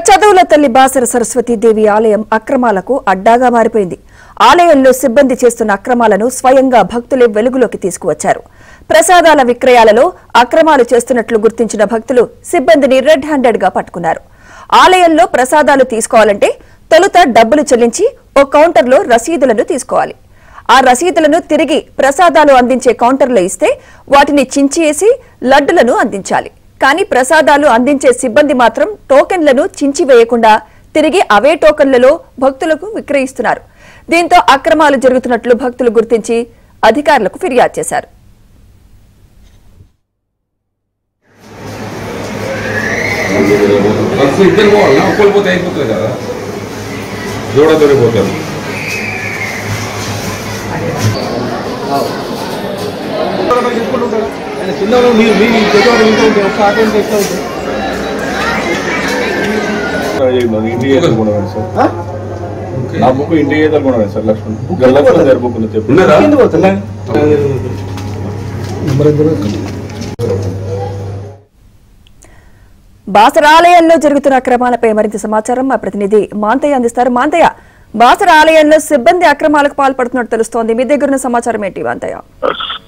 చదువుల తల్లి బాసర సరస్వతీదేవి ఆలయం అక్రమాలకు అడ్డాగా మారిపోయింది. ఆలయంలో సిబ్బంది చేస్తున్న అక్రమాలను స్వయంగా భక్తులే వెలుగులోకి తీసుకువచ్చారు. ప్రసాదాల విక్రయాలలో అక్రమాలు చేస్తున్నట్లు గుర్తించిన భక్తులు సిబ్బందిని రెడ్ హ్యాండెడ్ గా పట్టుకున్నారు. ఆలయంలో ప్రసాదాలు తీసుకోవాలంటే తొలుత డబ్బులు చెల్లించి ఓ కౌంటర్లో రసీదులను తీసుకోవాలి. ఆ రసీదులను తిరిగి ప్రసాదాలు అందించే కౌంటర్లో ఇస్తే వాటిని చించేసి లడ్డులను అందించాలి. కానీ ప్రసాదాలు అందించే సిబ్బంది మాత్రం టోకెన్లను చించివేయకుండా తిరిగి అవే టోకెన్లలో భక్తులకు విక్రయిస్తున్నారు. దీంతో అక్రమాలు జరుగుతున్నట్లు భక్తులు గుర్తించి అధికారులకు ఫిర్యాదు చేశారు. బాసర ఆలయంలో జరుగుతున్న అక్రమాలపై మరింత సమాచారం మా ప్రతినిధి మాంతయ్య అందిస్తారు. మాంతయ్య, బాసర ఆలయంలో సిబ్బంది అక్రమాలకు పాల్పడుతున్నట్టు తెలుస్తోంది. మీ దగ్గర సమాచారం ఏంటి మాంతయ్య?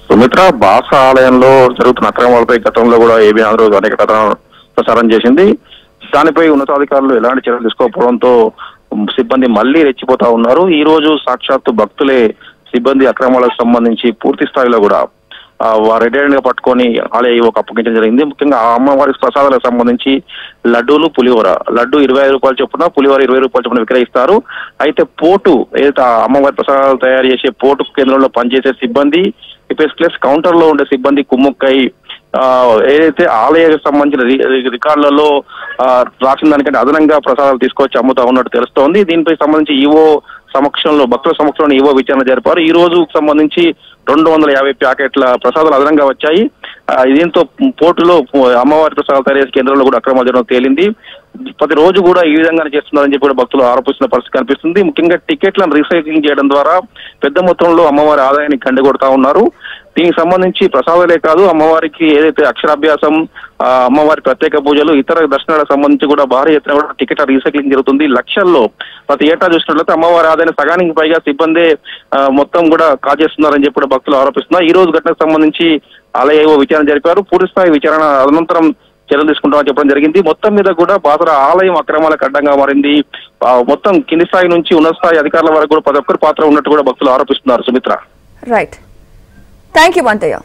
సుమిత్ర, బాసర ఆలయంలో జరుగుతున్న అక్రమాలపై గతంలో కూడా ఏబీ ఆంధ్రజ్యోతి అనేక కథనాలు ప్రసారం చేసింది. దానిపై ఉన్నతాధికారులు ఎలాంటి చర్యలు తీసుకోకపోవడంతో సిబ్బంది మళ్లీ రెచ్చిపోతా ఉన్నారు. ఈ రోజు సాక్షాత్తు భక్తులే సిబ్బంది అక్రమాలకు సంబంధించి పూర్తి స్థాయిలో కూడా రెడ్ హ్యాండ్ గా పట్టుకొని ఆలయ ఈవోకు అప్పగించడం జరిగింది. ముఖ్యంగా ఆ అమ్మవారి ప్రసాదాలకు సంబంధించి లడ్డూలు, పులిహోర, లడ్డు 25 రూపాయలు చొప్పున, పులిహోర 20 రూపాయలు చొప్పున విక్రయిస్తారు. అయితే పోటు ఏదైతే అమ్మవారి ప్రసాదాలు తయారు చేసే పోటు కేంద్రంలో పనిచేసే సిబ్బంది ప్లస్ కౌంటర్ లో ఉండే సిబ్బంది కుమ్ముక్కై ఏదైతే ఆలయానికి సంబంధించిన రికార్డులలో రాసిన దానికంటే అదనంగా ప్రసాదాలు తీసుకొచ్చి అమ్ముతా ఉన్నట్టు తెలుస్తోంది. దీనిపై సంబంధించి ఈవో సమక్షంలో, భక్తుల సమక్షంలో ఈవో విచారణ జరిపారు. ఈ రోజు సంబంధించి 250 ప్యాకెట్ల ప్రసాదాలు అదనంగా వచ్చాయి. దీంతో పోర్టులో అమ్మవారి ప్రసాదాలు తయారు చేసే కేంద్రంలో కూడా అక్రమాలు జరగడం తేలింది. ప్రతి రోజు కూడా ఈ విధంగానే చేస్తున్నారని చెప్పి కూడా భక్తులు ఆరోపిస్తున్న పరిస్థితి కనిపిస్తుంది. ముఖ్యంగా టికెట్లను రీసైక్లింగ్ చేయడం ద్వారా పెద్ద మొత్తంలో అమ్మవారి ఆదాయాన్ని కండగొడతా ఉన్నారు. దీనికి సంబంధించి ప్రసాదాలే కాదు, అమ్మవారికి ఏదైతే అక్షరాభ్యాసం, అమ్మవారి ప్రత్యేక పూజలు, ఇతర దర్శనాలకు సంబంధించి కూడా భారీ ఎత్తున కూడా టికెట్ల రీసైక్లింగ్ జరుగుతుంది. లక్షల్లో ప్రతి ఏటా చూసినట్లయితే అమ్మవారి ఆదాయాన్ని సగానికి పైగా సిబ్బందే మొత్తం కూడా కాజేస్తున్నారని చెప్పి కూడా భక్తులు ఆరోపిస్తున్నారు. ఈ రోజు ఘటనకు సంబంధించి ఆలయ విచారణ జరిపారు. పూర్తిస్థాయి విచారణ అనంతరం చర్యలు తీసుకుంటామని చెప్పడం జరిగింది. మొత్తం మీద కూడా బాసర ఆలయం అక్రమాలకు అడ్డంగా మారింది. మొత్తం కింది స్థాయి నుంచి ఉన్నత స్థాయి అధికారుల వరకు కూడా ప్రతి ఒక్కరి పాత్ర ఉన్నట్టు కూడా భక్తులు ఆరోపిస్తున్నారు. Sumitra, right, thank you Manthaiah.